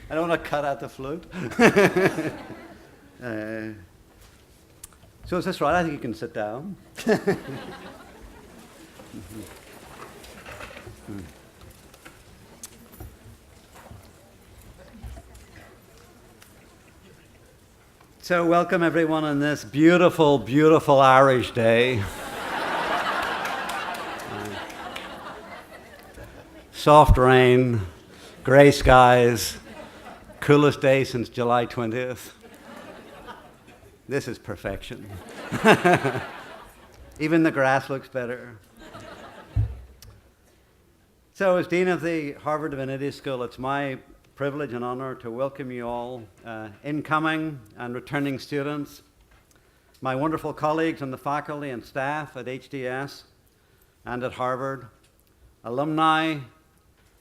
I don't want to cut out the flute. So is this right? I think you can sit down. So welcome everyone on this beautiful, beautiful Irish day. Soft rain, grey skies, coolest day since July 20th. This is perfection. Even the grass looks better. So as Dean of the Harvard Divinity School, it's my privilege and honor to welcome you all, incoming and returning students, my wonderful colleagues on the faculty and staff at HDS and at Harvard, alumni,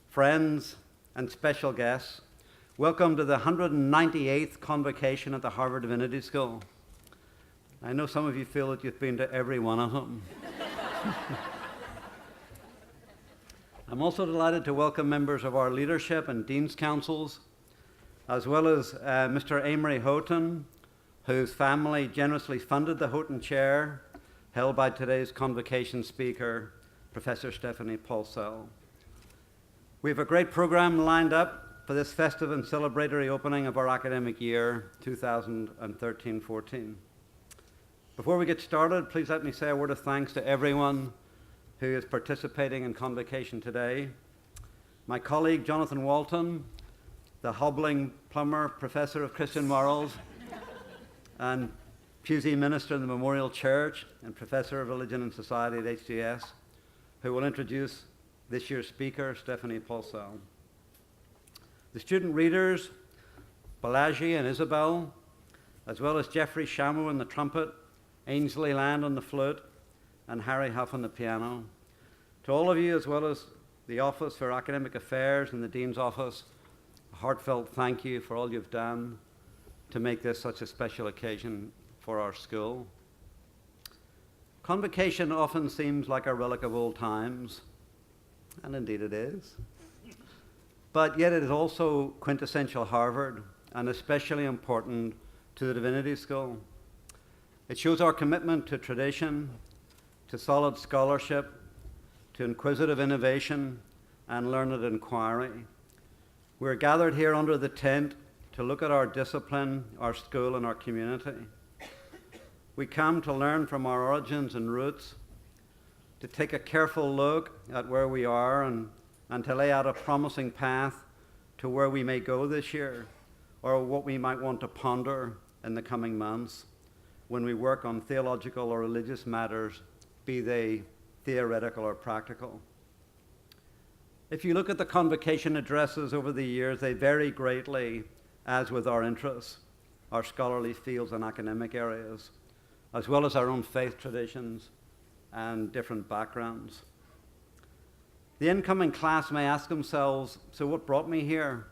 friends, and special guests. Welcome to the 198th Convocation at the Harvard Divinity School. I know some of you feel that you've been to every one of them. I'm also delighted to welcome members of our leadership and Dean's Councils, as well as Mr. Amory Houghton, whose family generously funded the Houghton Chair, held by today's Convocation speaker, Professor Stephanie Paulsell. We have a great program lined up for this festive and celebratory opening of our academic year, 2013-14. Before we get started, please let me say a word of thanks to everyone who is participating in Convocation today. My colleague, Jonathan Walton, the hobbling plumber, Professor of Christian Morals, and Pusey Minister in the Memorial Church, and Professor of Religion and Society at HDS, who will introduce this year's speaker, Stephanie Paulsell. The student readers, Balaji and Isabel, as well as Jeffrey Shamu on the trumpet, Ainsley Land on the flute, and Harry Huff on the piano. To all of you, as well as the Office for Academic Affairs and the Dean's Office, a heartfelt thank you for all you've done to make this such a special occasion for our school. Convocation often seems like a relic of old times, and indeed it is. But yet it is also quintessential Harvard, and especially important to the Divinity School. It shows our commitment to tradition, to solid scholarship, to inquisitive innovation, and learned inquiry. We're gathered here under the tent to look at our discipline, our school, and our community. We come to learn from our origins and roots, to take a careful look at where we are and to lay out a promising path to where we may go this year, or what we might want to ponder in the coming months when we work on theological or religious matters, be they theoretical or practical. If you look at the Convocation addresses over the years, they vary greatly, as with our interests, our scholarly fields and academic areas, as well as our own faith traditions and different backgrounds. The incoming class may ask themselves, so what brought me here?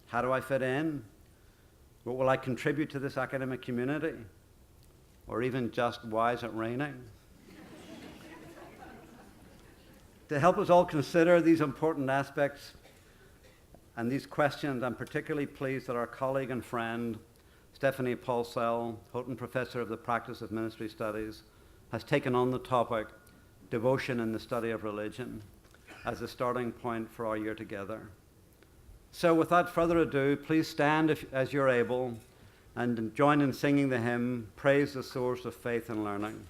How do I fit in? What will I contribute to this academic community? Or even just, why is it raining? To help us all consider these important aspects and these questions, I'm particularly pleased that our colleague and friend, Stephanie Paulsell, Houghton Professor of the Practice of Ministry Studies, has taken on the topic, Devotion in the Study of Religion, as a starting point for our year together. So without further ado, please stand as you're able and join in singing the hymn, Praise the Source of Faith and Learning.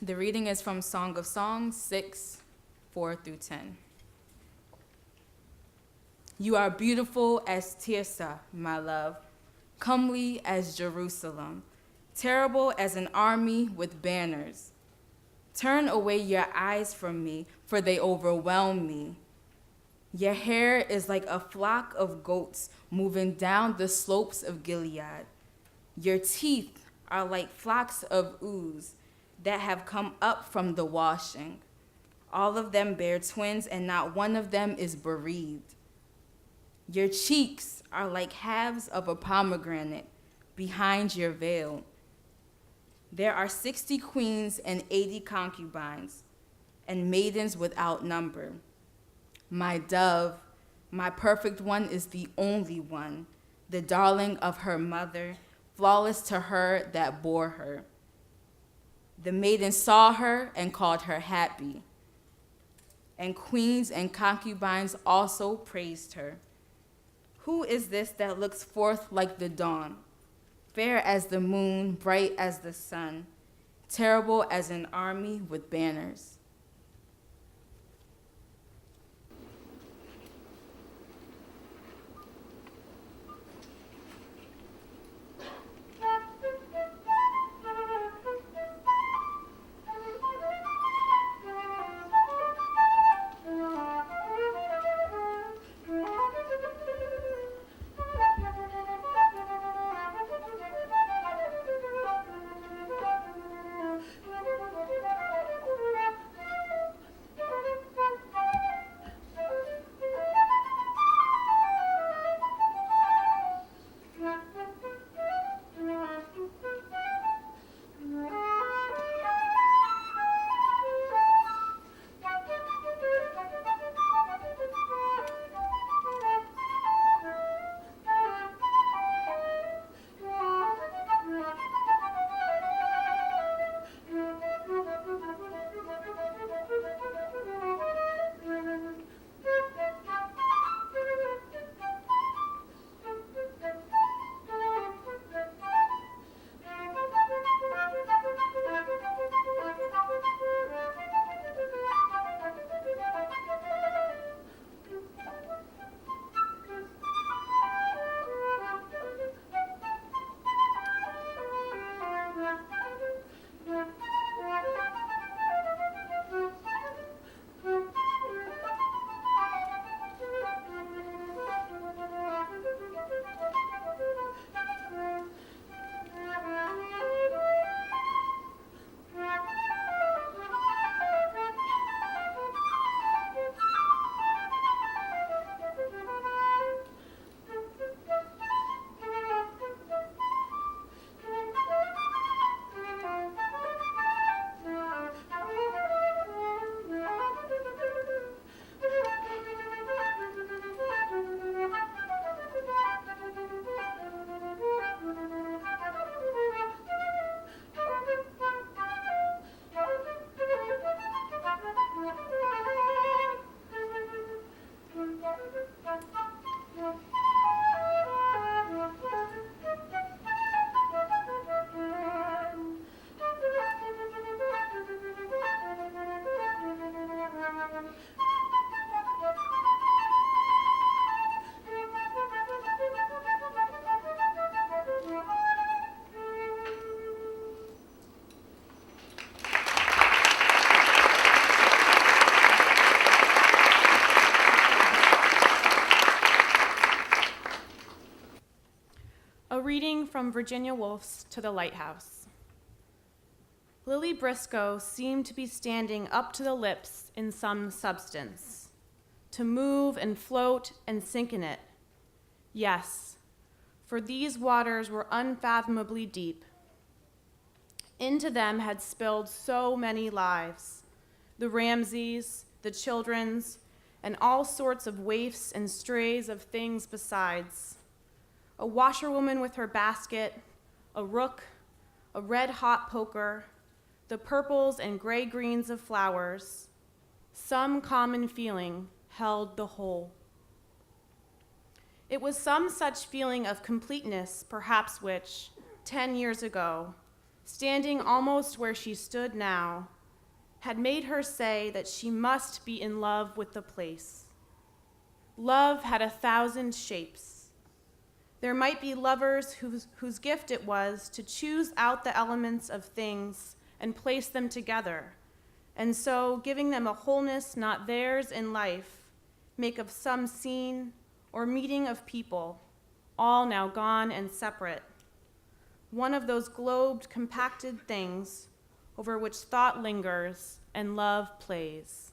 The reading is from Song of Songs 6, 4 through 10. You are beautiful as Tirzah, my love, comely as Jerusalem, terrible as an army with banners. Turn away your eyes from me, for they overwhelm me. Your hair is like a flock of goats moving down the slopes of Gilead. Your teeth are like flocks of ewes that have come up from the washing. All of them bear twins, and not one of them is bereaved. Your cheeks are like halves of a pomegranate behind your veil. There are 60 queens and 80 concubines, and maidens without number. My dove, my perfect one, is the only one, the darling of her mother, flawless to her that bore her. The maiden saw her and called her happy, and queens and concubines also praised her. Who is this that looks forth like the dawn, fair as the moon, bright as the sun, terrible as an army with banners? A reading from Virginia Woolf's To the Lighthouse. Lily Briscoe seemed to be standing up to the lips in some substance, to move and float and sink in it. Yes, for these waters were unfathomably deep. Into them had spilled so many lives, the Ramseys, the children's, and all sorts of waifs and strays of things besides. A washerwoman with her basket, a rook, a red-hot poker, the purples and gray-greens of flowers. Some common feeling held the whole. It was some such feeling of completeness, perhaps, which, 10 years ago, standing almost where she stood now, had made her say that she must be in love with the place. Love had 1,000 shapes. There might be lovers whose gift it was to choose out the elements of things and place them together, and so, giving them a wholeness not theirs in life, make of some scene or meeting of people, all now gone and separate, one of those globed, compacted things over which thought lingers and love plays.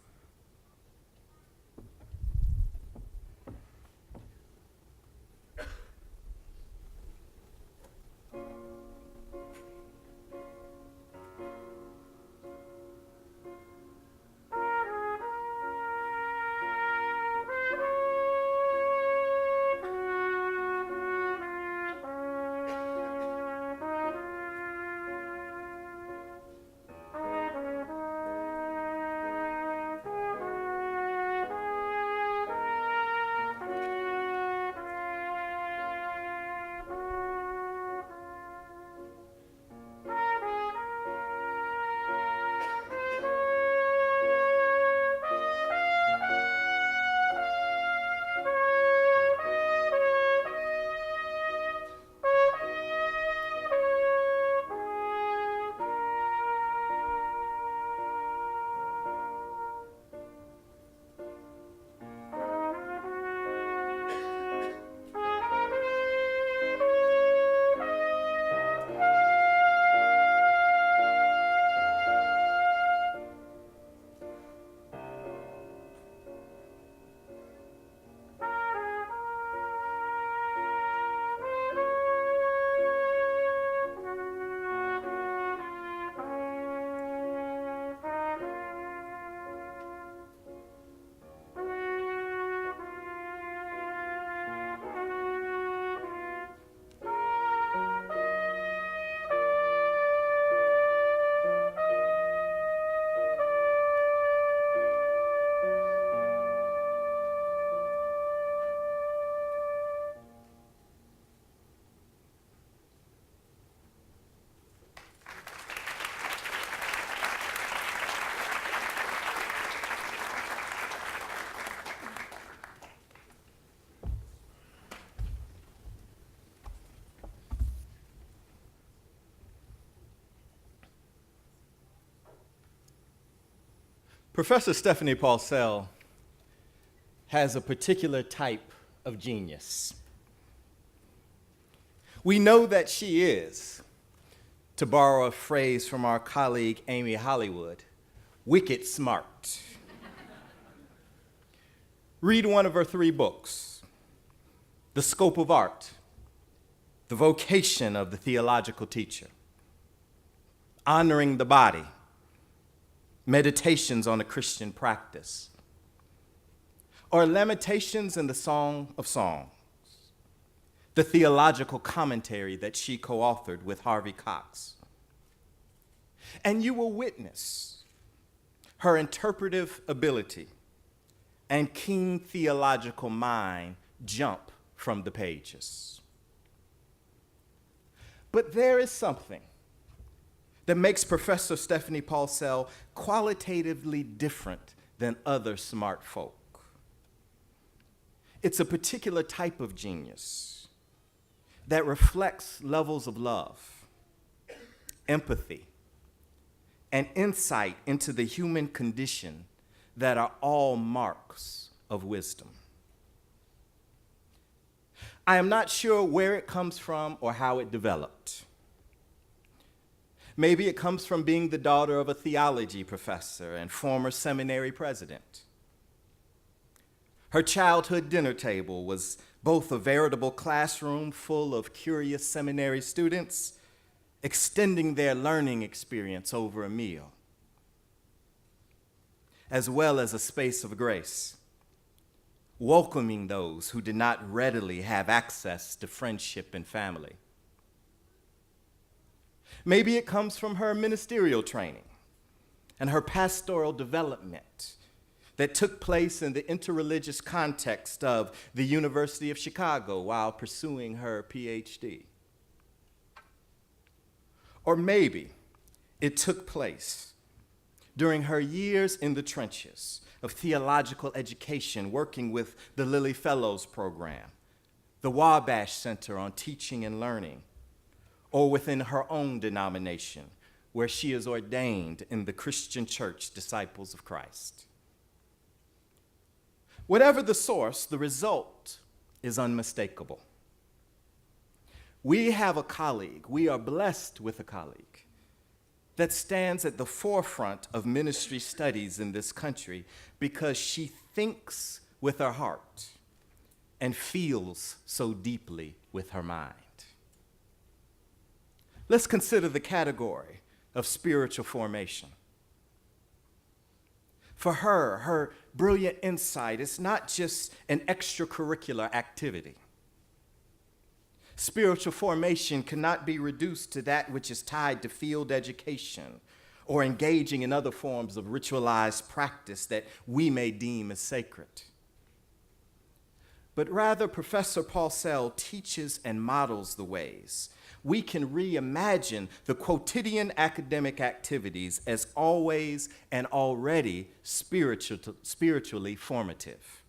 Professor Stephanie Paulsell has a particular type of genius. We know that she is, to borrow a phrase from our colleague Amy Hollywood, wicked smart. Read one of her 3 books, The Scope of Art, The Vocation of the Theological Teacher, Honoring the Body, Meditations on a Christian Practice, or Lamentations in the Song of Songs, the theological commentary that she co-authored with Harvey Cox. And you will witness her interpretive ability and keen theological mind jump from the pages. But there is something that makes Professor Stephanie Paulsell qualitatively different than other smart folk. It's a particular type of genius that reflects levels of love, empathy, and insight into the human condition that are all marks of wisdom. I am not sure where it comes from or how it developed. Maybe it comes from being the daughter of a theology professor and former seminary president. Her childhood dinner table was both a veritable classroom full of curious seminary students extending their learning experience over a meal, as well as a space of grace, welcoming those who did not readily have access to friendship and family. Maybe it comes from her ministerial training and her pastoral development that took place in the interreligious context of the University of Chicago while pursuing her PhD. Or maybe it took place during her years in the trenches of theological education, working with the Lilly Fellows Program, the Wabash Center on Teaching and Learning, or within her own denomination, where she is ordained in the Christian Church Disciples of Christ. Whatever the source, the result is unmistakable. We have a colleague, we are blessed with a colleague that stands at the forefront of ministry studies in this country because she thinks with her heart and feels so deeply with her mind. Let's consider the category of spiritual formation. For her, her brilliant insight is not just an extracurricular activity. Spiritual formation cannot be reduced to that which is tied to field education or engaging in other forms of ritualized practice that we may deem as sacred. But rather, Professor Paulsell teaches and models the ways we can reimagine the quotidian academic activities as always and already spiritually formative.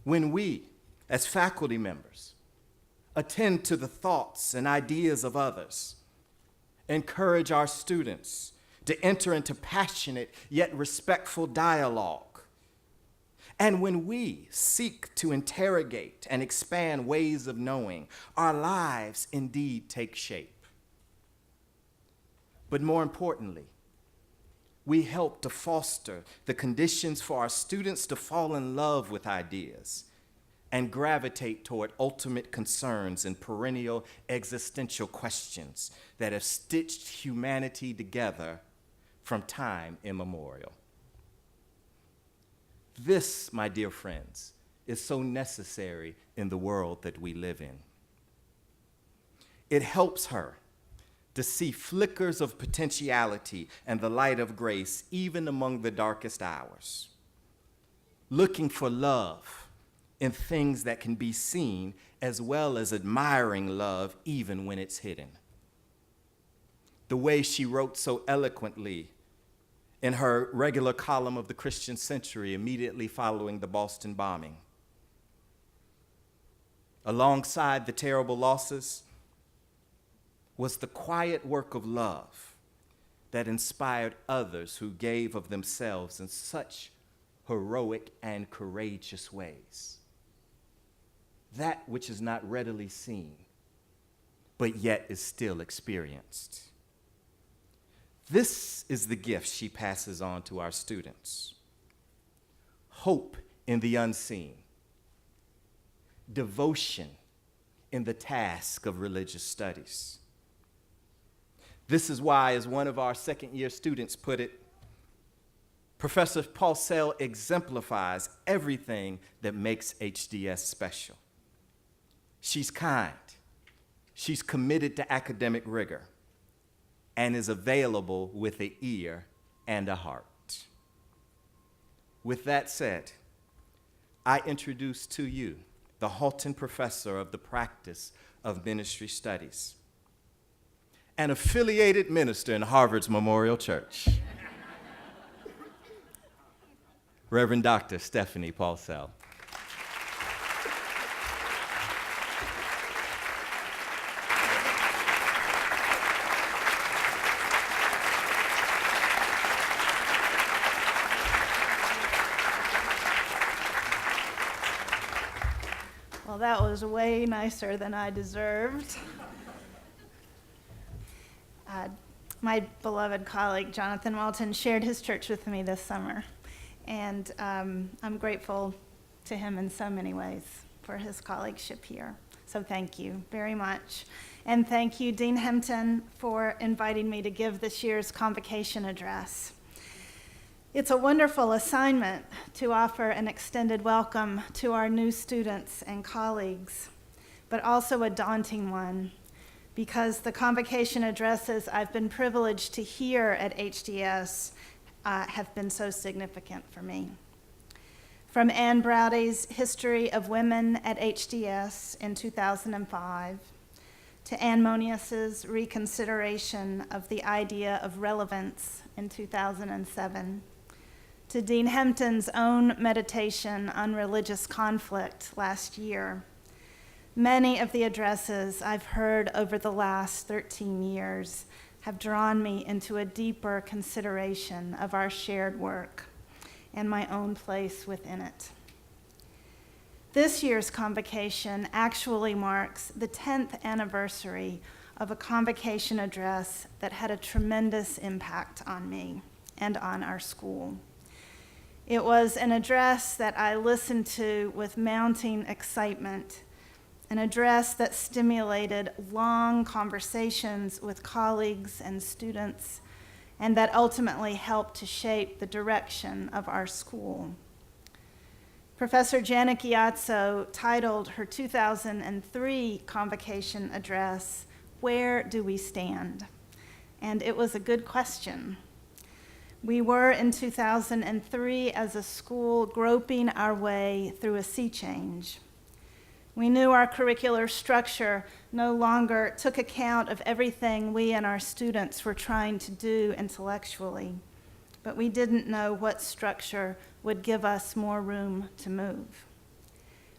When we, as faculty members, attend to the thoughts and ideas of others, encourage our students to enter into passionate yet respectful dialogue, and when we seek to interrogate and expand ways of knowing, our lives indeed take shape. But more importantly, we help to foster the conditions for our students to fall in love with ideas and gravitate toward ultimate concerns and perennial existential questions that have stitched humanity together from time immemorial. This, my dear friends, is so necessary in the world that we live in. It helps her to see flickers of potentiality and the light of grace even among the darkest hours, looking for love in things that can be seen as well as admiring love even when it's hidden. The way she wrote so eloquently in her regular column of the Christian Century immediately following the Boston bombing. Alongside the terrible losses was the quiet work of love that inspired others who gave of themselves in such heroic and courageous ways. That which is not readily seen, but yet is still experienced. This is the gift she passes on to our students. Hope in the unseen. Devotion in the task of religious studies. This is why, as one of our second-year students put it, Professor Paulsell exemplifies everything that makes HDS special. She's kind. She's committed to academic rigor, and is available with an ear and a heart. With that said, I introduce to you the Houghton Professor of the Practice of Ministry Studies, an affiliated minister in Harvard's Memorial Church, Reverend Dr. Stephanie Paulsell. Well, that was way nicer than I deserved. My beloved colleague, Jonathan Walton, shared his church with me this summer, and I'm grateful to him in so many ways for his colleagueship here. So thank you very much. And thank you, Dean Hempton, for inviting me to give this year's convocation address. It's a wonderful assignment to offer an extended welcome to our new students and colleagues, but also a daunting one, because the convocation addresses I've been privileged to hear at HDS have been so significant for me. From Ann Browdy's History of Women at HDS in 2005, to Anne Monius's reconsideration of the idea of relevance in 2007, to Dean Hempton's own meditation on religious conflict last year. Many of the addresses I've heard over the last 13 years have drawn me into a deeper consideration of our shared work and my own place within it. This year's convocation actually marks the 10th anniversary of a convocation address that had a tremendous impact on me and on our school. It was an address that I listened to with mounting excitement, an address that stimulated long conversations with colleagues and students, and that ultimately helped to shape the direction of our school. Professor Janet Ghiazzo titled her 2003 convocation address, "Where Do We Stand?" And it was a good question. We were in 2003 as a school groping our way through a sea change. We knew our curricular structure no longer took account of everything we and our students were trying to do intellectually, but we didn't know what structure would give us more room to move.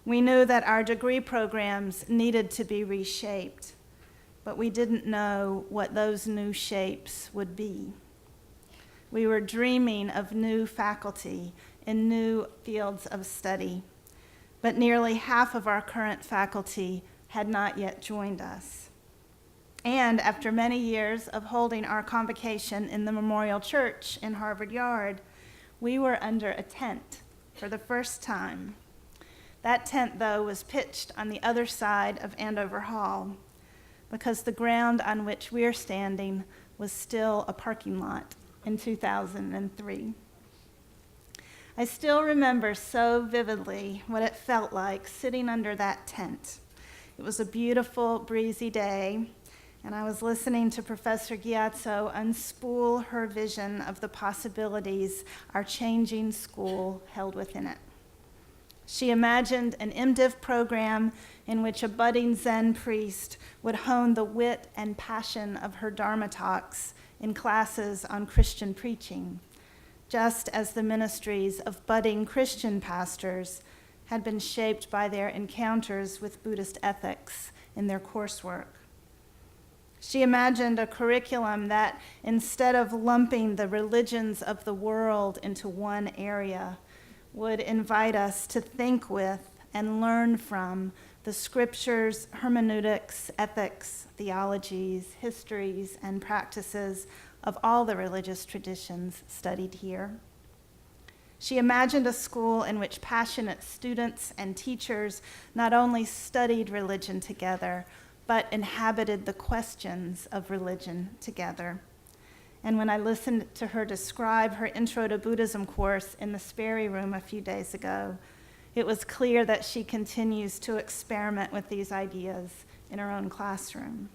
We knew that our degree programs needed to be reshaped, but we didn't know what those new shapes would be. We were dreaming of new faculty in new fields of study, but nearly half of our current faculty had not yet joined us. And after many years of holding our convocation in the Memorial Church in Harvard Yard, we were under a tent for the first time. That tent, though, was pitched on the other side of Andover Hall because the ground on which we're standing was still a parking lot in 2003. I still remember so vividly what it felt like sitting under that tent. It was a beautiful, breezy day, and I was listening to Professor Ghiazzo unspool her vision of the possibilities our changing school held within it. She imagined an MDiv program in which a budding Zen priest would hone the wit and passion of her Dharma talks in classes on Christian preaching, just as the ministries of budding Christian pastors had been shaped by their encounters with Buddhist ethics in their coursework. She imagined a curriculum that, instead of lumping the religions of the world into one area, would invite us to think with and learn from the scriptures, hermeneutics, ethics, theologies, histories, and practices of all the religious traditions studied here. She imagined a school in which passionate students and teachers not only studied religion together, but inhabited the questions of religion together. And when I listened to her describe her Intro to Buddhism course in the Sperry Room a few days ago, it was clear that she continues to experiment with these ideas in her own classroom.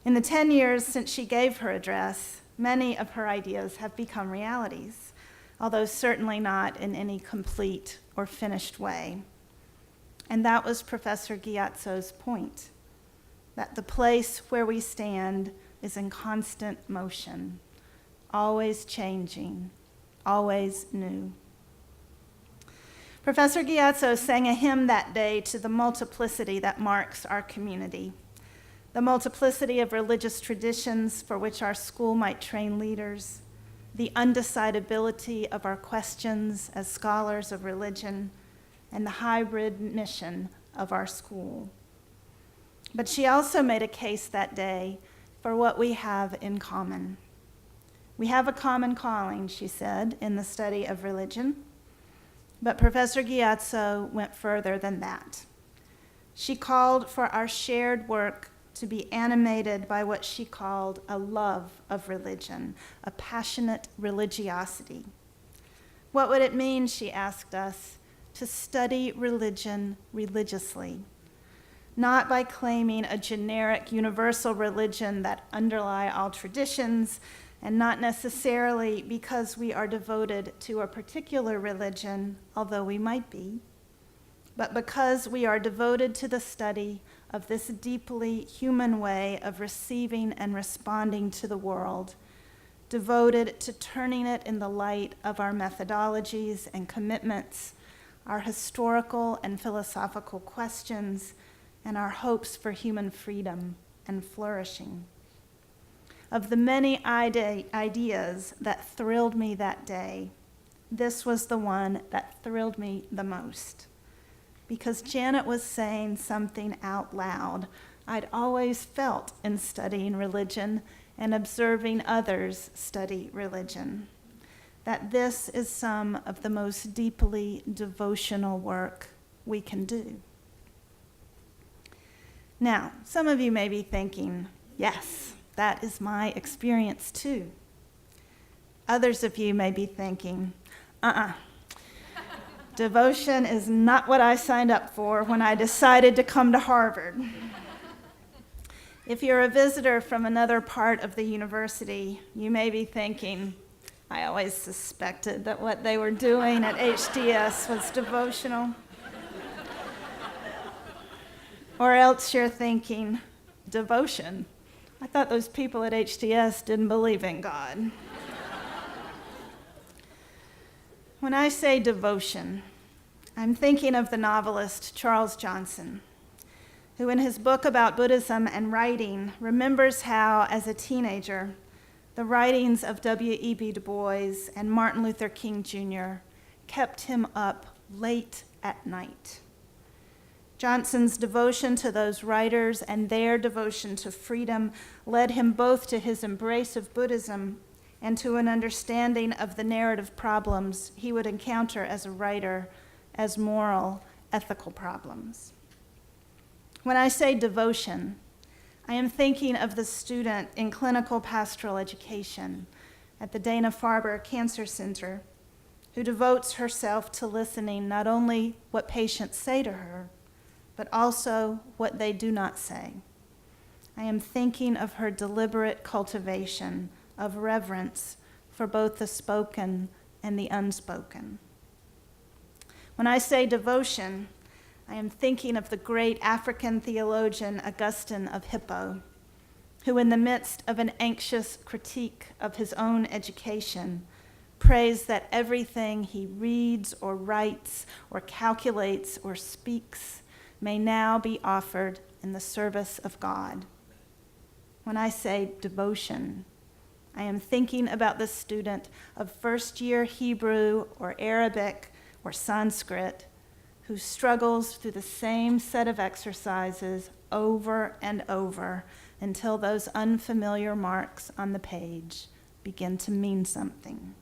In the 10 years since she gave her address, many of her ideas have become realities, although certainly not in any complete or finished way. And that was Professor Ghiazzo's point, that the place where we stand is in constant motion, always changing, always new. Professor Ghiazzo sang a hymn that day to the multiplicity that marks our community, the multiplicity of religious traditions for which our school might train leaders, the undecidability of our questions as scholars of religion, and the hybrid mission of our school. But she also made a case that day for what we have in common. We have a common calling, she said, in the study of religion. But Professor Ghiazzo went further than that. She called for our shared work to be animated by what she called a love of religion, a passionate religiosity. What would it mean, she asked us, to study religion religiously? Not by claiming a generic universal religion that underlie all traditions, and not necessarily because we are devoted to a particular religion, although we might be, but because we are devoted to the study of this deeply human way of receiving and responding to the world, devoted to turning it in the light of our methodologies and commitments, our historical and philosophical questions, and our hopes for human freedom and flourishing. Of the many ideas that thrilled me that day, this was the one that thrilled me the most, because Janet was saying something out loud I'd always felt in studying religion and observing others study religion, that this is some of the most deeply devotional work we can do. Now, some of you may be thinking, yes, that is my experience too. Others of you may be thinking, devotion is not what I signed up for when I decided to come to Harvard. If you're a visitor from another part of the university, you may be thinking, I always suspected that what they were doing at HDS was devotional. Or else you're thinking, devotion? I thought those people at HDS didn't believe in God. When I say devotion, I'm thinking of the novelist Charles Johnson, who in his book about Buddhism and writing remembers how, as a teenager, the writings of W.E.B. Du Bois and Martin Luther King Jr. kept him up late at night. Johnson's devotion to those writers and their devotion to freedom led him both to his embrace of Buddhism and to an understanding of the narrative problems he would encounter as a writer as moral, ethical problems. When I say devotion, I am thinking of the student in clinical pastoral education at the Dana-Farber Cancer Center who devotes herself to listening not only what patients say to her, but also what they do not say. I am thinking of her deliberate cultivation of reverence for both the spoken and the unspoken. When I say devotion, I am thinking of the great African theologian Augustine of Hippo, who in the midst of an anxious critique of his own education, prays that everything he reads or writes or calculates or speaks may now be offered in the service of God. When I say devotion, I am thinking about the student of first-year Hebrew or Arabic or Sanskrit who struggles through the same set of exercises over and over until those unfamiliar marks on the page begin to mean something.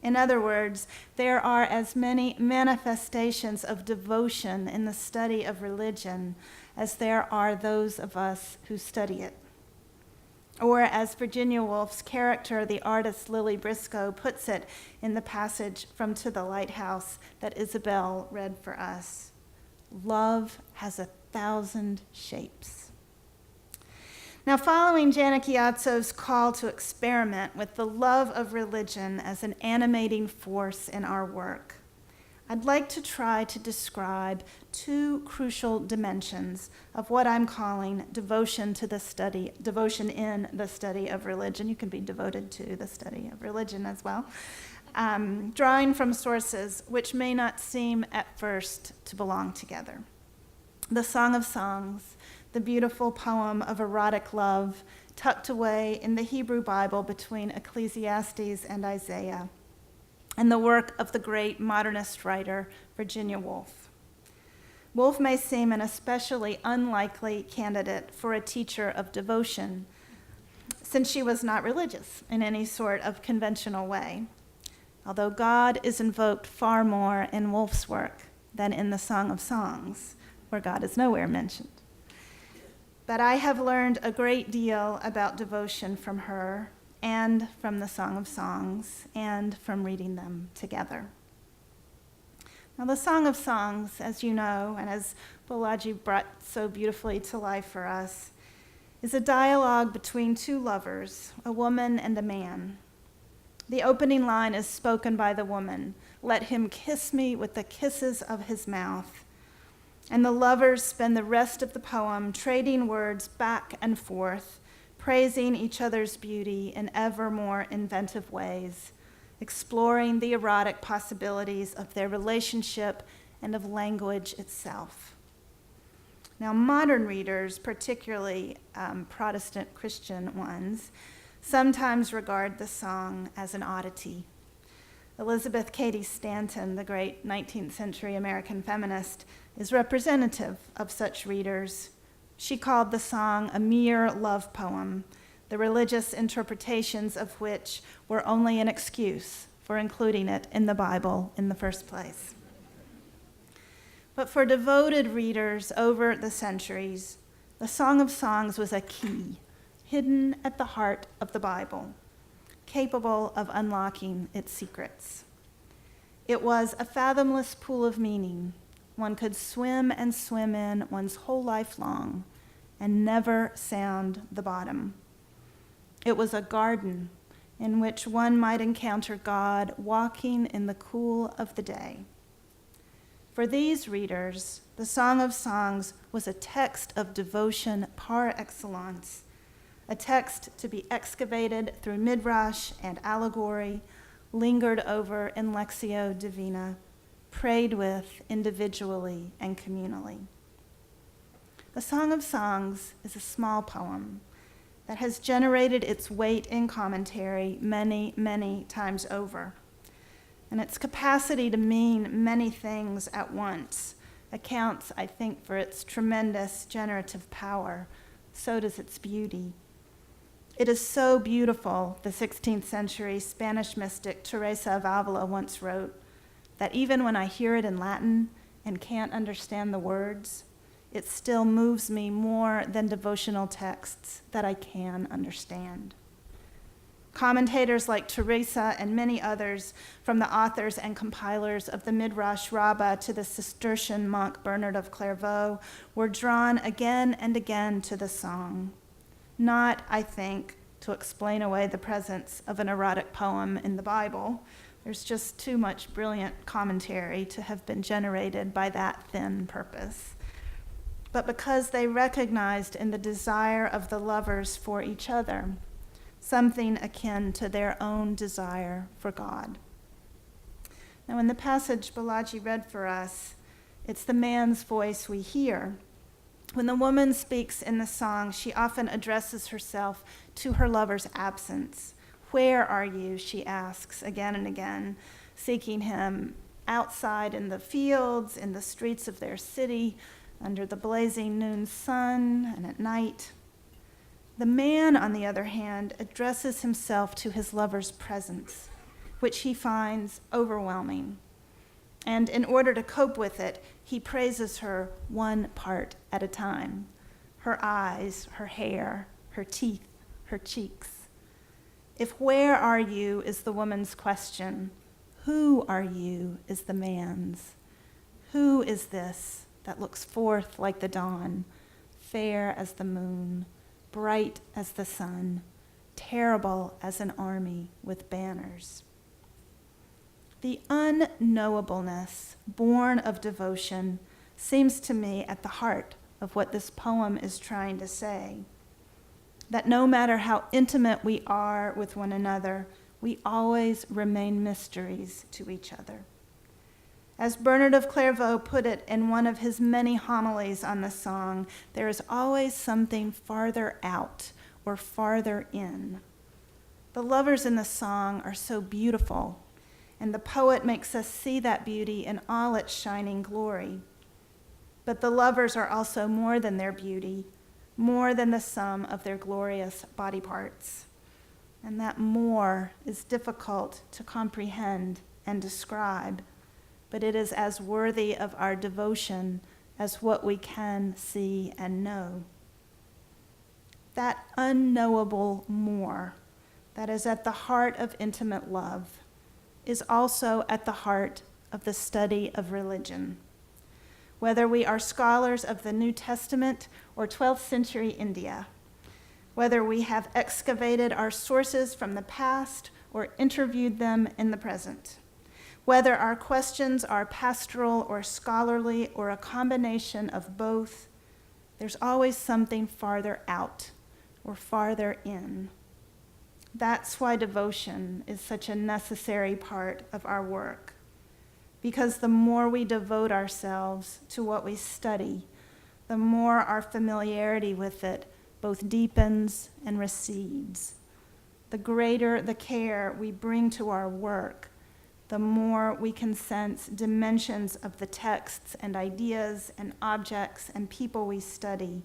In other words, there are as many manifestations of devotion in the study of religion as there are those of us who study it. Or as Virginia Woolf's character, the artist Lily Briscoe, puts it in the passage from To the Lighthouse that Isabel read for us, love has 1,000 shapes. Now, following Janet Gyatso's call to experiment with the love of religion as an animating force in our work, I'd like to try to describe two crucial dimensions of what I'm calling devotion in the study of religion. You can be devoted to the study of religion as well. Drawing from sources which may not seem at first to belong together. The Song of Songs, the beautiful poem of erotic love tucked away in the Hebrew Bible between Ecclesiastes and Isaiah, and the work of the great modernist writer Virginia Woolf. Woolf may seem an especially unlikely candidate for a teacher of devotion, since she was not religious in any sort of conventional way, although God is invoked far more in Woolf's work than in the Song of Songs, where God is nowhere mentioned. But I have learned a great deal about devotion from her and from the Song of Songs and from reading them together. Now, the Song of Songs, as you know, and as Bolaji brought so beautifully to life for us, is a dialogue between two lovers, a woman and a man. The opening line is spoken by the woman, "Let him kiss me with the kisses of his mouth." And the lovers spend the rest of the poem trading words back and forth, praising each other's beauty in ever more inventive ways, exploring the erotic possibilities of their relationship and of language itself. Now, modern readers, particularly Protestant Christian ones, sometimes regard the song as an oddity. Elizabeth Cady Stanton, the great 19th century American feminist, is representative of such readers. She called the song a mere love poem, the religious interpretations of which were only an excuse for including it in the Bible in the first place. But for devoted readers over the centuries, the Song of Songs was a key, hidden at the heart of the Bible, capable of unlocking its secrets. It was a fathomless pool of meaning one could swim and swim in one's whole life long and never sound the bottom. It was a garden in which one might encounter God walking in the cool of the day. For these readers, the Song of Songs was a text of devotion par excellence, a text to be excavated through midrash and allegory, lingered over in Lectio Divina, prayed with individually and communally. The Song of Songs is a small poem that has generated its weight in commentary many, many times over. And its capacity to mean many things at once accounts, I think, for its tremendous generative power. So does its beauty. It is so beautiful, the 16th century Spanish mystic Teresa of Avila once wrote, that even when I hear it in Latin and can't understand the words, it still moves me more than devotional texts that I can understand. Commentators like Teresa and many others, from the authors and compilers of the Midrash Rabbah to the Cistercian monk Bernard of Clairvaux, were drawn again and again to the song. Not, I think, to explain away the presence of an erotic poem in the Bible. There's just too much brilliant commentary to have been generated by that thin purpose. But because they recognized in the desire of the lovers for each other something akin to their own desire for God. Now, in the passage Balaji read for us, it's the man's voice we hear. When the woman speaks in the song, she often addresses herself to her lover's absence. Where are you, she asks again and again, seeking him outside in the fields, in the streets of their city, under the blazing noon sun, and at night. The man, on the other hand, addresses himself to his lover's presence, which he finds overwhelming. And in order to cope with it, he praises her one part at a time: her eyes, her hair, her teeth, her cheeks. If where are you is the woman's question, who are you is the man's. Who is this that looks forth like the dawn, fair as the moon, bright as the sun, terrible as an army with banners? The unknowableness born of devotion seems to me at the heart of what this poem is trying to say. That no matter how intimate we are with one another, we always remain mysteries to each other. As Bernard of Clairvaux put it in one of his many homilies on the song, there is always something farther out or farther in. The lovers in the song are so beautiful, and the poet makes us see that beauty in all its shining glory. But the lovers are also more than their beauty, more than the sum of their glorious body parts. And that more is difficult to comprehend and describe, but it is as worthy of our devotion as what we can see and know. That unknowable more that is at the heart of intimate love is also at the heart of the study of religion. Whether we are scholars of the New Testament or 12th century India, whether we have excavated our sources from the past or interviewed them in the present, Whether our questions are pastoral or scholarly or a combination of both, there's always something farther out or farther in. That's why devotion is such a necessary part of our work, because the more we devote ourselves to what we study, the more our familiarity with it both deepens and recedes. The greater the care we bring to our work, the more we can sense dimensions of the texts and ideas and objects and people we study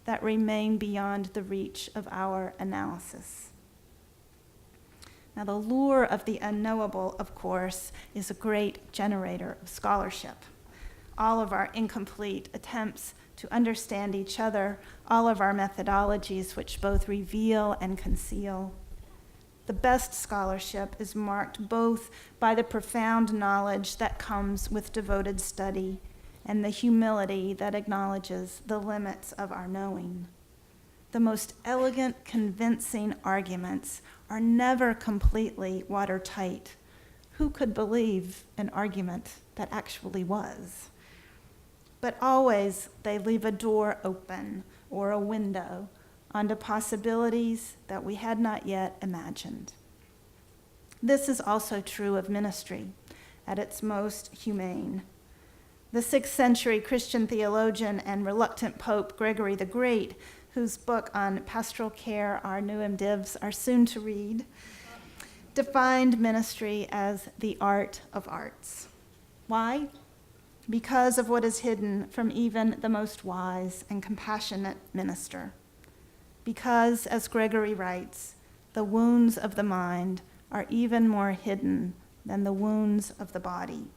that remain beyond the reach of our analysis. Now, the lure of the unknowable, of course, is a great generator of scholarship. All of our incomplete attempts to understand each other, all of our methodologies which both reveal and conceal. The best scholarship is marked both by the profound knowledge that comes with devoted study and the humility that acknowledges the limits of our knowing. The most elegant, convincing arguments are never completely watertight. Who could believe an argument that actually was? But always they leave a door open or a window onto possibilities that we had not yet imagined. This is also true of ministry at its most humane. The 6th century Christian theologian and reluctant Pope Gregory the Great, whose book on pastoral care our new MDivs are soon to read, defined ministry as the art of arts. Why? Because of what is hidden from even the most wise and compassionate minister. Because, as Gregory writes, the wounds of the mind are even more hidden than the wounds of the body.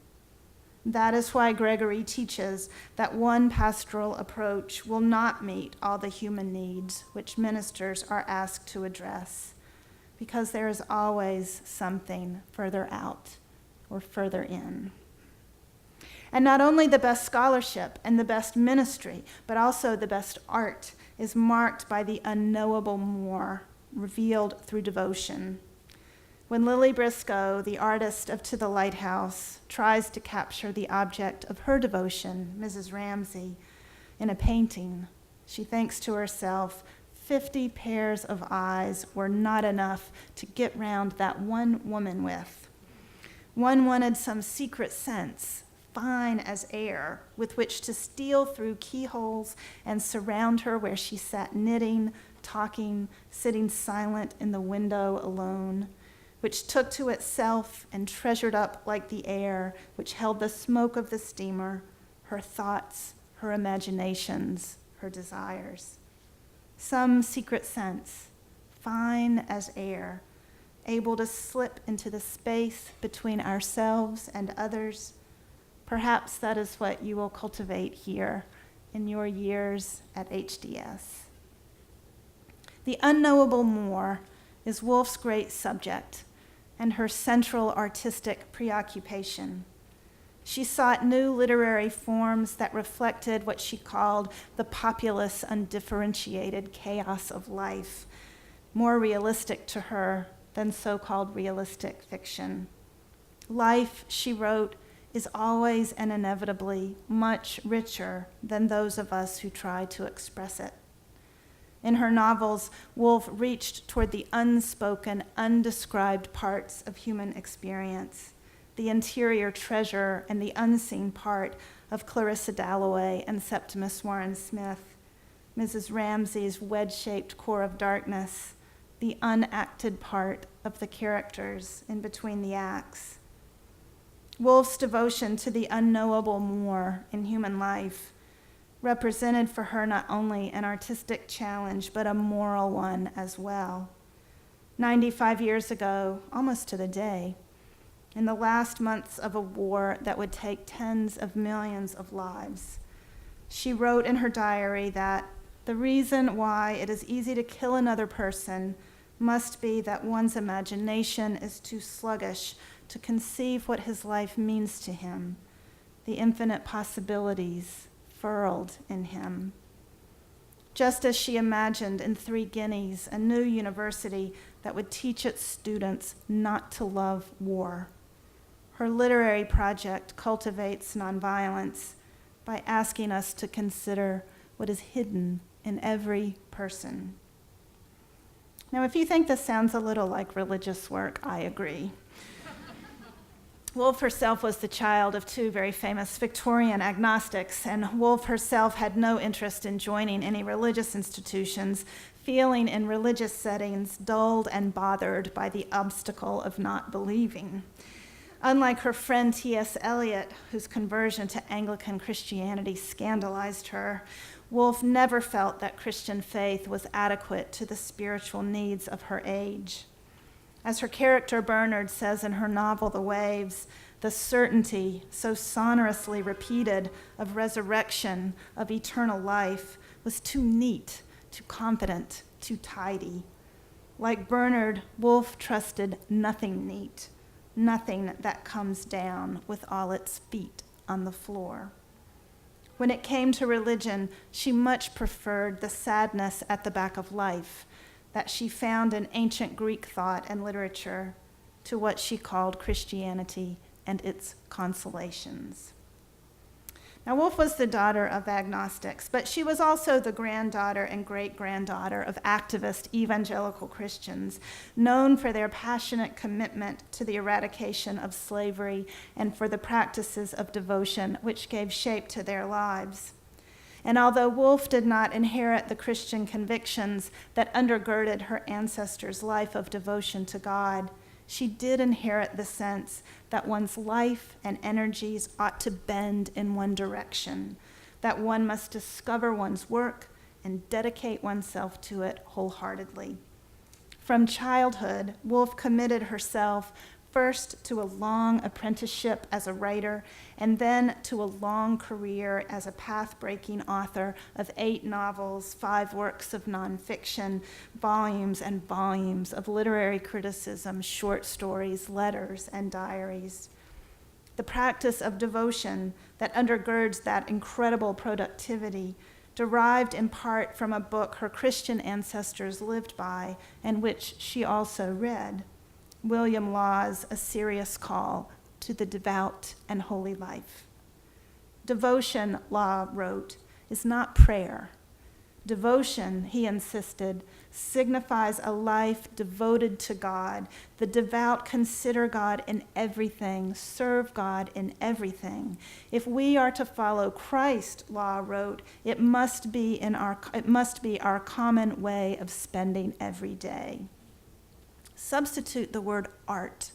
That is why Gregory teaches that one pastoral approach will not meet all the human needs which ministers are asked to address, because there is always something further out or further in. And not only the best scholarship and the best ministry, but also the best art is marked by the unknowable more revealed through devotion. When Lily Briscoe, the artist of To the Lighthouse, tries to capture the object of her devotion, Mrs. Ramsay, in a painting, she thinks to herself, 50 pairs of eyes were not enough to get round that one woman with. One wanted some secret sense, fine as air, with which to steal through keyholes and surround her where she sat knitting, talking, sitting silent in the window alone, which took to itself and treasured up like the air, which held the smoke of the steamer, her thoughts, her imaginations, her desires. Some secret sense, fine as air, able to slip into the space between ourselves and others. Perhaps that is what you will cultivate here in your years at HDS. The unknowable more is Woolf's great subject and her central artistic preoccupation. She sought new literary forms that reflected what she called the populous, undifferentiated chaos of life, more realistic to her than so-called realistic fiction. Life, she wrote, is always and inevitably much richer than those of us who try to express it. In her novels, Woolf reached toward the unspoken, undescribed parts of human experience, the interior treasure and the unseen part of Clarissa Dalloway and Septimus Warren Smith, Mrs. Ramsay's wedge-shaped core of darkness, the unacted part of the characters in between the acts. Woolf's devotion to the unknowable more in human life represented for her not only an artistic challenge, but a moral one as well. 95 years ago, almost to the day, in the last months of a war that would take tens of millions of lives, she wrote in her diary that the reason why it is easy to kill another person must be that one's imagination is too sluggish to conceive what his life means to him, the infinite possibilities furled in him. Just as she imagined in 3 Guineas a new university that would teach its students not to love war, her literary project cultivates nonviolence by asking us to consider what is hidden in every person. Now, if you think this sounds a little like religious work, I agree. Woolf herself was the child of two very famous Victorian agnostics, and Woolf herself had no interest in joining any religious institutions, feeling in religious settings dulled and bothered by the obstacle of not believing. Unlike her friend T.S. Eliot, whose conversion to Anglican Christianity scandalized her, Woolf never felt that Christian faith was adequate to the spiritual needs of her age. As her character Bernard says in her novel The Waves, the certainty, so sonorously repeated, of resurrection, of eternal life, was too neat, too confident, too tidy. Like Bernard, Woolf trusted nothing neat, nothing that comes down with all its feet on the floor. When it came to religion, she much preferred the sadness at the back of life that she found in ancient Greek thought and literature to what she called Christianity and its consolations. Now, Woolf was the daughter of agnostics, but she was also the granddaughter and great-granddaughter of activist evangelical Christians, known for their passionate commitment to the eradication of slavery and for the practices of devotion which gave shape to their lives. And although Woolf did not inherit the Christian convictions that undergirded her ancestors' life of devotion to God, she did inherit the sense that one's life and energies ought to bend in one direction, that one must discover one's work and dedicate oneself to it wholeheartedly. From childhood, Woolf committed herself first to a long apprenticeship as a writer, and then to a long career as a path-breaking author of 8 novels, 5 works of nonfiction, volumes and volumes of literary criticism, short stories, letters, and diaries. The practice of devotion that undergirds that incredible productivity derived in part from a book her Christian ancestors lived by and which she also read, William Law's A Serious Call to the Devout and Holy Life. Devotion, Law wrote, is not prayer. Devotion, he insisted, signifies a life devoted to God. The devout consider God in everything, serve God in everything. If we are to follow Christ, Law wrote, it must be our common way of spending every day. Substitute the word art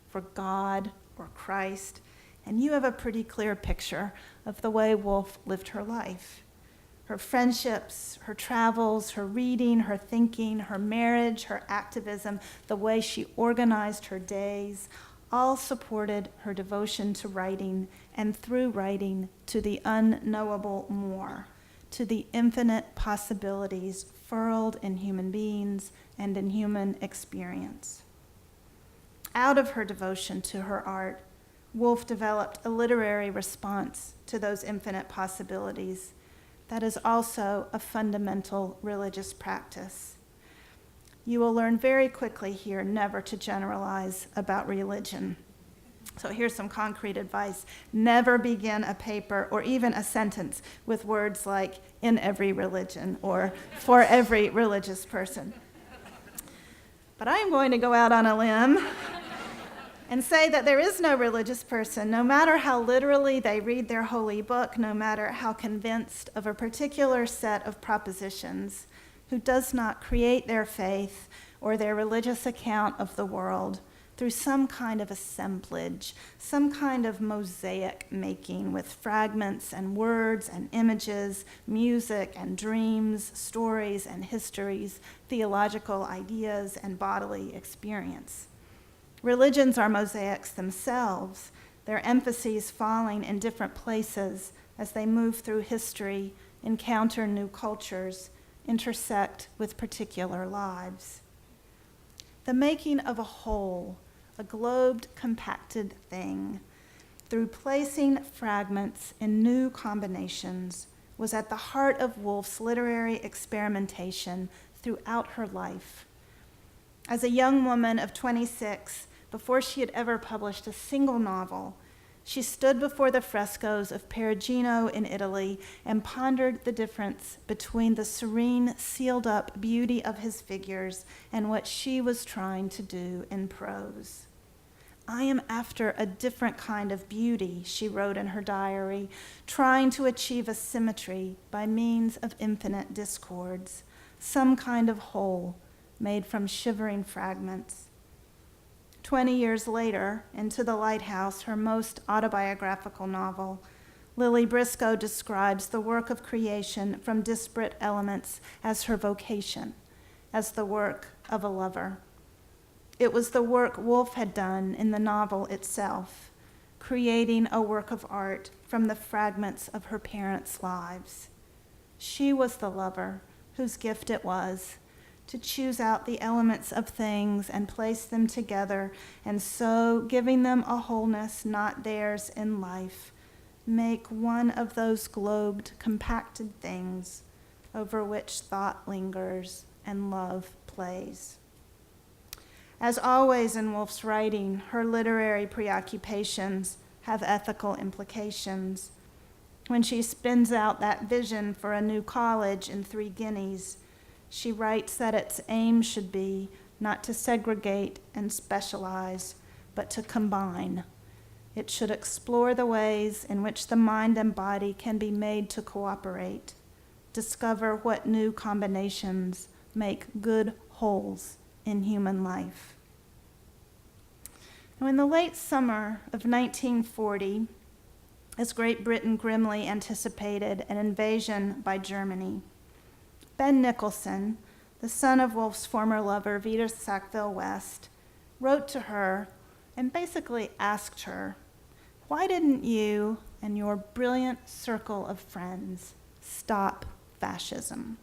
for God or Christ, and you have a pretty clear picture of the way Woolf lived her life. Her friendships, her travels, her reading, her thinking, her marriage, her activism, the way she organized her days, all supported her devotion to writing, and through writing, to the unknowable more, to the infinite possibilities furled in human beings and in human experience. Out of her devotion to her art, Woolf developed a literary response to those infinite possibilities that is also a fundamental religious practice. You will learn very quickly here never to generalize about religion. So here's some concrete advice. Never begin a paper or even a sentence with words like in every religion or for every religious person. But I am going to go out on a limb and say that there is no religious person, no matter how literally they read their holy book, no matter how convinced of a particular set of propositions, who does not create their faith or their religious account of the world through some kind of assemblage, some kind of mosaic making with fragments and words and images, music and dreams, stories and histories, theological ideas and bodily experience. Religions are mosaics themselves, their emphases falling in different places as they move through history, encounter new cultures, intersect with particular lives. The making of a whole, a globed, compacted thing, through placing fragments in new combinations, was at the heart of Woolf's literary experimentation throughout her life. As a young woman of 26, before she had ever published a single novel, she stood before the frescoes of Perugino in Italy and pondered the difference between the serene, sealed-up beauty of his figures and what she was trying to do in prose. "I am after a different kind of beauty," she wrote in her diary, trying to achieve a symmetry by means of infinite discords, some kind of whole made from shivering fragments. 20 years later, Into the Lighthouse, her most autobiographical novel, Lily Briscoe describes the work of creation from disparate elements as her vocation, as the work of a lover. It was the work Woolf had done in the novel itself, creating a work of art from the fragments of her parents' lives. She was the lover whose gift it was to choose out the elements of things and place them together, and so, giving them a wholeness not theirs in life, make one of those globed, compacted things over which thought lingers and love plays. As always in Woolf's writing, her literary preoccupations have ethical implications. When she spins out that vision for a new college in 3 Guineas, she writes that its aim should be not to segregate and specialize, but to combine. It should explore the ways in which the mind and body can be made to cooperate, discover what new combinations make good wholes in human life. Now, in the late summer of 1940, as Great Britain grimly anticipated an invasion by Germany, Ben Nicholson, the son of Woolf's former lover, Vita Sackville-West, wrote to her and basically asked her, "Why didn't you and your brilliant circle of friends stop fascism?"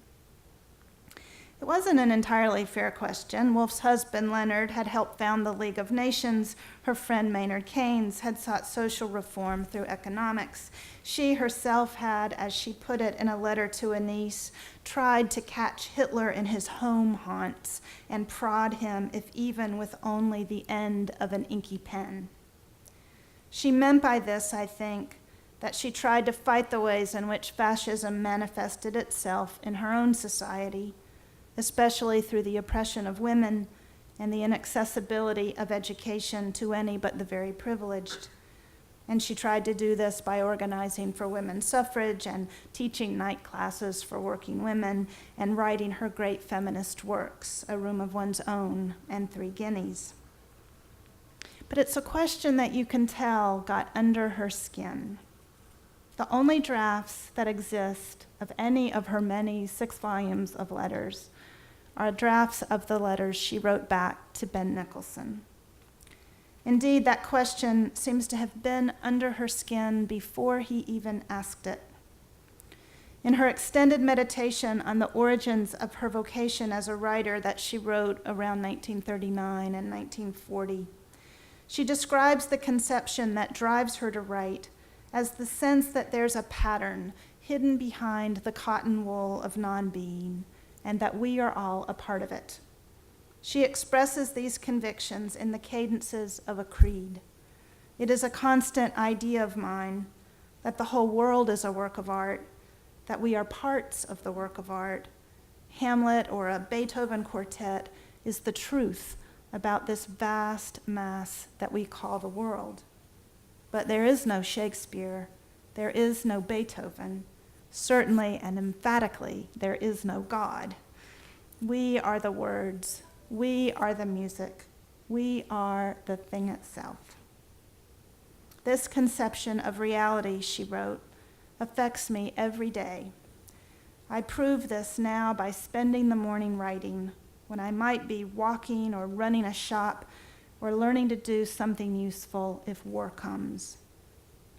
It wasn't an entirely fair question. Woolf's husband, Leonard, had helped found the League of Nations. Her friend, Maynard Keynes, had sought social reform through economics. She herself had, as she put it in a letter to a niece, tried to catch Hitler in his home haunts and prod him, if even with only the end of an inky pen. She meant by this, I think, that she tried to fight the ways in which fascism manifested itself in her own society, especially through the oppression of women and the inaccessibility of education to any but the very privileged. And she tried to do this by organizing for women's suffrage and teaching night classes for working women and writing her great feminist works, A Room of One's Own and 3 Guineas. But it's a question that you can tell got under her skin. The only drafts that exist of any of her many 6 volumes of letters are drafts of the letters she wrote back to Ben Nicholson. Indeed, that question seems to have been under her skin before he even asked it. In her extended meditation on the origins of her vocation as a writer that she wrote around 1939 and 1940, she describes the conception that drives her to write as the sense that there's a pattern hidden behind the cotton wool of non-being, and that we are all a part of it. She expresses these convictions in the cadences of a creed. It is a constant idea of mine that the whole world is a work of art, that we are parts of the work of art. Hamlet or a Beethoven quartet is the truth about this vast mass that we call the world. But there is no Shakespeare, there is no Beethoven. Certainly and emphatically, there is no God. We are the words. We are the music. We are the thing itself. This conception of reality, she wrote, affects me every day. I prove this now by spending the morning writing, when I might be walking or running a shop or learning to do something useful if war comes.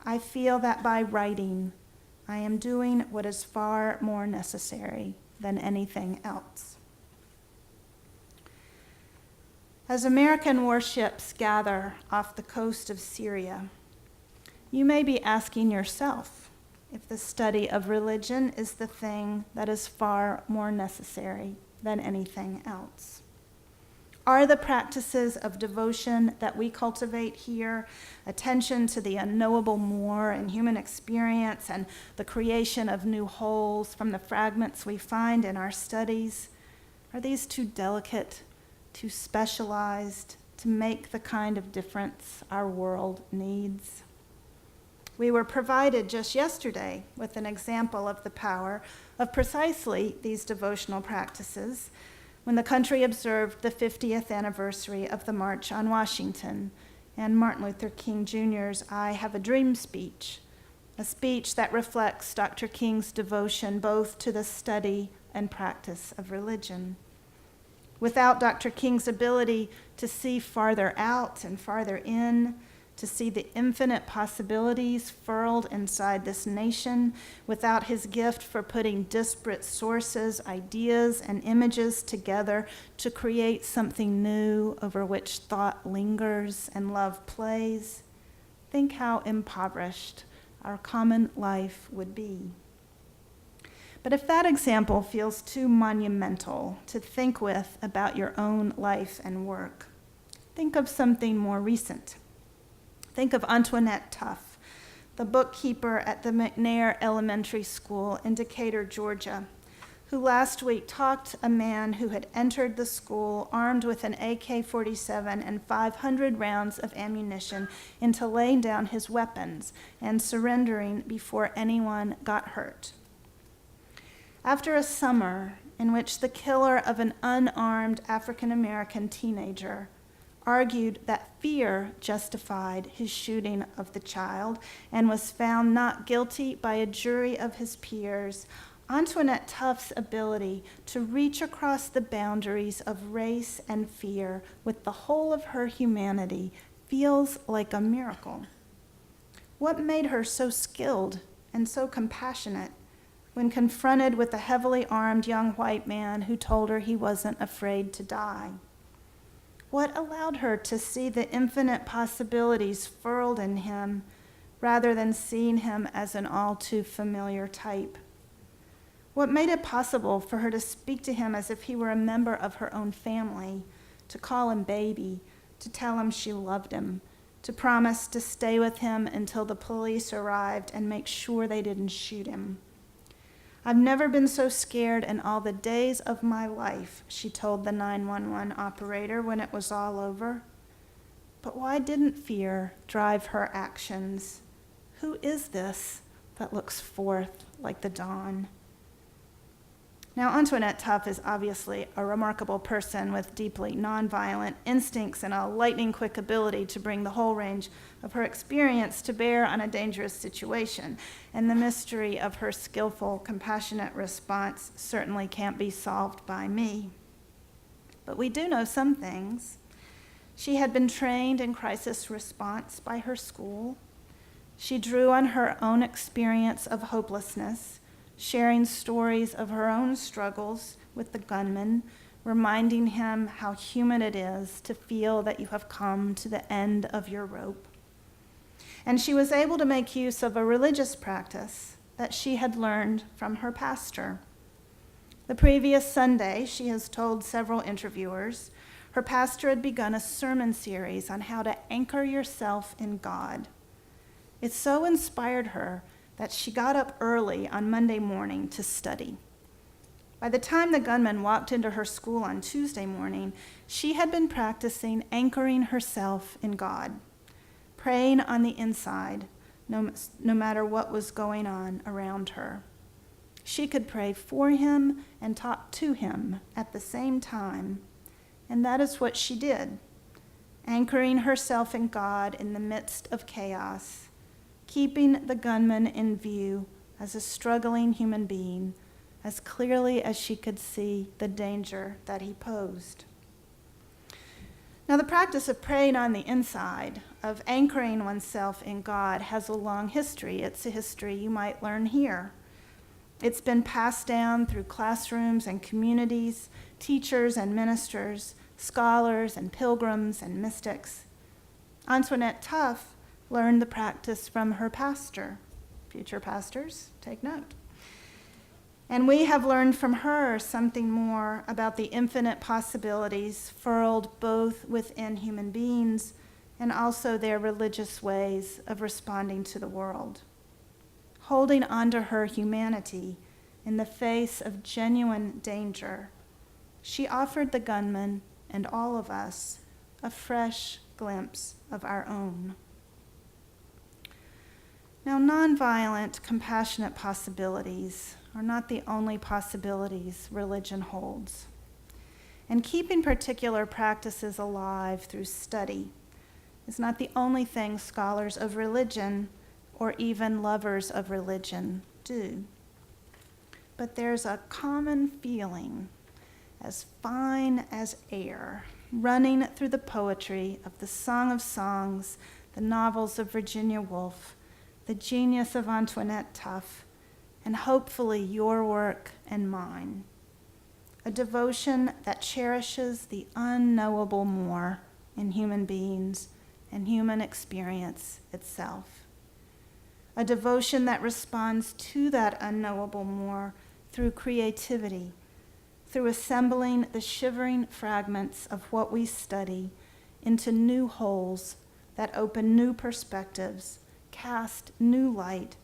I feel that by writing, I am doing what is far more necessary than anything else. As American warships gather off the coast of Syria, you may be asking yourself if the study of religion is the thing that is far more necessary than anything else. Are the practices of devotion that we cultivate here, attention to the unknowable more in human experience and the creation of new wholes from the fragments we find in our studies, are these too delicate, too specialized to make the kind of difference our world needs? We were provided just yesterday with an example of the power of precisely these devotional practices when the country observed the 50th anniversary of the March on Washington and Martin Luther King Jr.'s I Have a Dream speech, a speech that reflects Dr. King's devotion both to the study and practice of religion. Without Dr. King's ability to see farther out and farther in, to see the infinite possibilities furled inside this nation, without his gift for putting disparate sources, ideas, and images together to create something new over which thought lingers and love plays, think how impoverished our common life would be. But if that example feels too monumental to think with about your own life and work, think of something more recent. Think of Antoinette Tuff, the bookkeeper at the McNair Elementary School in Decatur, Georgia, who last week talked a man who had entered the school armed with an AK-47 and 500 rounds of ammunition into laying down his weapons and surrendering before anyone got hurt. After a summer in which the killer of an unarmed African-American teenager argued that fear justified his shooting of the child and was found not guilty by a jury of his peers, Antoinette Tuff's ability to reach across the boundaries of race and fear with the whole of her humanity feels like a miracle. What made her so skilled and so compassionate when confronted with a heavily armed young white man who told her he wasn't afraid to die? What allowed her to see the infinite possibilities furled in him rather than seeing him as an all too familiar type? What made it possible for her to speak to him as if he were a member of her own family, to call him baby, to tell him she loved him, to promise to stay with him until the police arrived and make sure they didn't shoot him? I've never been so scared in all the days of my life, she told the 911 operator when it was all over. But why didn't fear drive her actions? Who is this that looks forth like the dawn? Now, Antoinette Tuff is obviously a remarkable person with deeply nonviolent instincts and a lightning-quick ability to bring the whole range of her experience to bear on a dangerous situation. And the mystery of her skillful, compassionate response certainly can't be solved by me. But we do know some things. She had been trained in crisis response by her school. She drew on her own experience of hopelessness, sharing stories of her own struggles with the gunman, reminding him how human it is to feel that you have come to the end of your rope. And she was able to make use of a religious practice that she had learned from her pastor. The previous Sunday, she has told several interviewers, her pastor had begun a sermon series on how to anchor yourself in God. It so inspired her that she got up early on Monday morning to study. By the time the gunman walked into her school on Tuesday morning, she had been practicing anchoring herself in God, praying on the inside, no matter what was going on around her. She could pray for him and talk to him at the same time, and that is what she did, anchoring herself in God in the midst of chaos, keeping the gunman in view as a struggling human being, as clearly as she could see the danger that he posed. Now, the practice of praying on the inside, of anchoring oneself in God, has a long history. It's a history you might learn here. It's been passed down through classrooms and communities, teachers and ministers, scholars and pilgrims and mystics. Antoinette Tuff learned the practice from her pastor. Future pastors, take note. And we have learned from her something more about the infinite possibilities furled both within human beings and also their religious ways of responding to the world. Holding onto her humanity in the face of genuine danger, she offered the gunman and all of us a fresh glimpse of our own. Now, nonviolent, compassionate possibilities are not the only possibilities religion holds. And keeping particular practices alive through study is not the only thing scholars of religion or even lovers of religion do. But there's a common feeling as fine as air running through the poetry of the Song of Songs, the novels of Virginia Woolf, the genius of Antoinette Tuff, and hopefully your work and mine. A devotion that cherishes the unknowable more in human beings and human experience itself. A devotion that responds to that unknowable more through creativity, through assembling the shivering fragments of what we study into new wholes that open new perspectives, cast new light,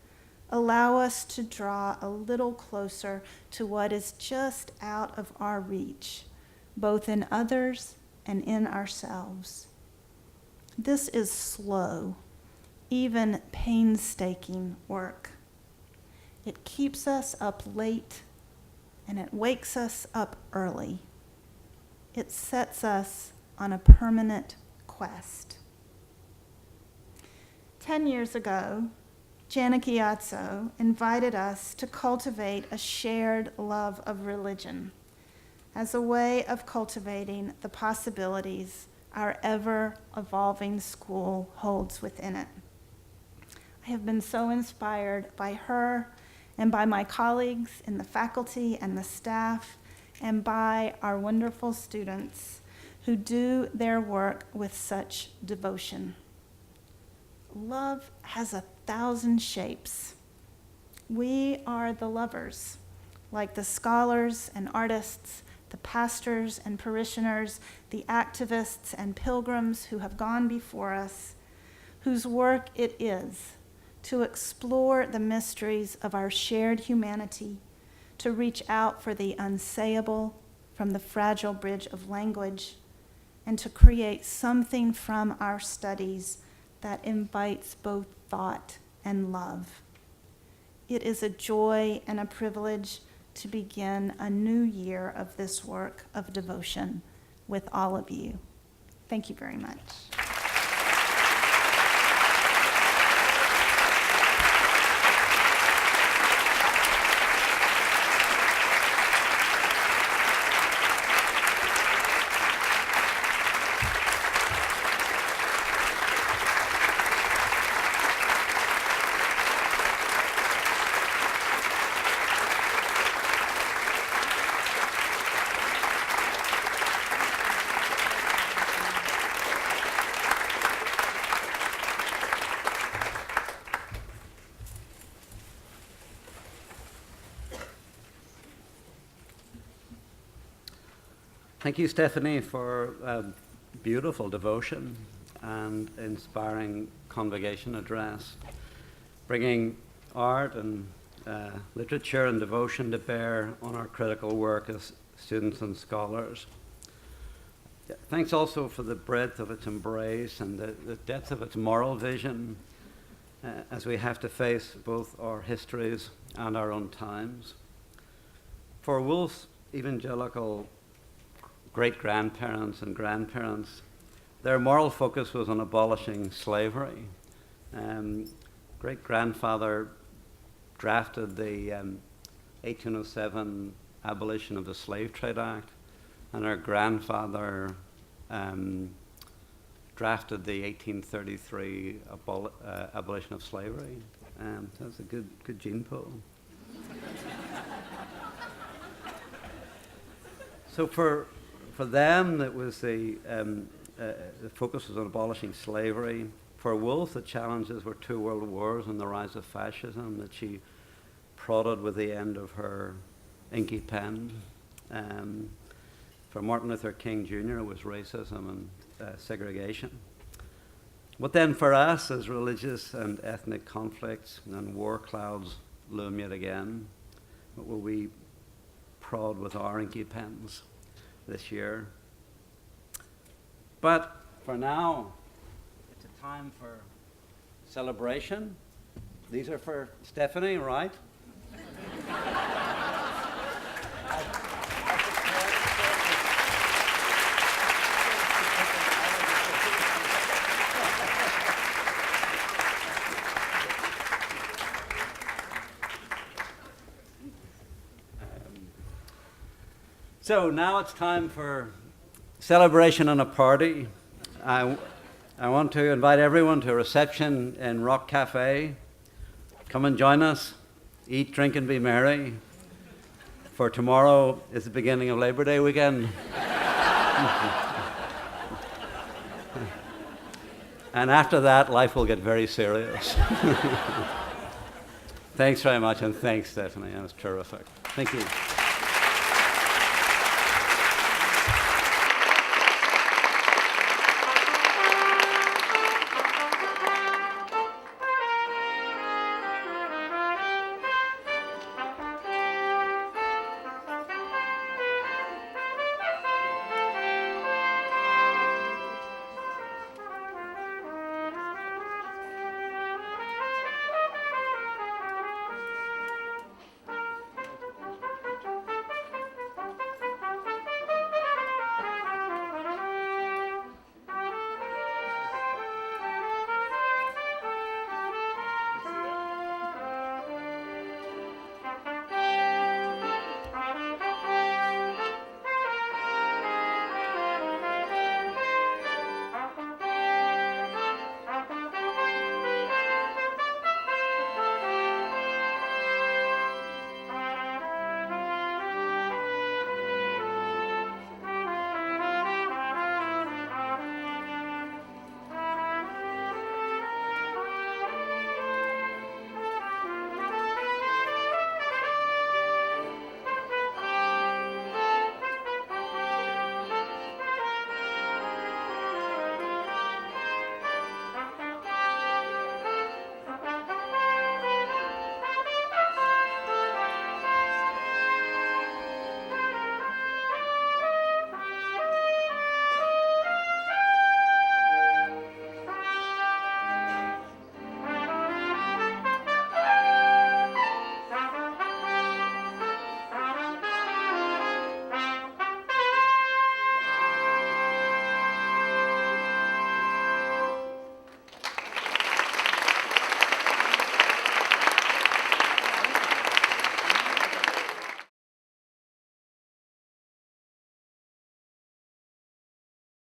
allow us to draw a little closer to what is just out of our reach, both in others and in ourselves. This is slow, even painstaking work. It keeps us up late, and it wakes us up early. It sets us on a permanent quest. 10 years ago, Janaki Atso invited us to cultivate a shared love of religion as a way of cultivating the possibilities our ever-evolving school holds within it. I have been so inspired by her and by my colleagues in the faculty and the staff, and by our wonderful students who do their work with such devotion. Love has 1,000 shapes. We are the lovers, like the scholars and artists, the pastors and parishioners, the activists and pilgrims who have gone before us, whose work it is to explore the mysteries of our shared humanity, to reach out for the unsayable from the fragile bridge of language, and to create something from our studies that invites both thought and love. It is a joy and a privilege to begin a new year of this work of devotion with all of you. Thank you very much. Thank you, Stephanie, for a beautiful devotion and inspiring convocation address, bringing art and literature and devotion to bear on our critical work as students and scholars. Thanks also for the breadth of its embrace and the depth of its moral vision as we have to face both our histories and our own times. For Woolf's evangelical great-grandparents and grandparents, their moral focus was on abolishing slavery. Great-grandfather drafted the 1807 Abolition of the Slave Trade Act, and her grandfather drafted the 1833 Abolition of Slavery. That's a good gene pool. So for them, it was the focus was on abolishing slavery. For Woolf, the challenges were 2 world wars and the rise of fascism that she prodded with the end of her inky pen. For Martin Luther King Jr., it was racism and segregation. But then for us, as religious and ethnic conflicts and war clouds loom yet again, what will we prod with our inky pens this year? But for now, it's a time for celebration. These are for Stephanie, right? So now it's time for celebration and a party. I want to invite everyone to a reception in Rock Cafe. Come and join us. Eat, drink, and be merry. For tomorrow is the beginning of Labor Day weekend. And after that, life will get very serious. Thanks very much, and thanks, Stephanie. That was terrific. Thank you.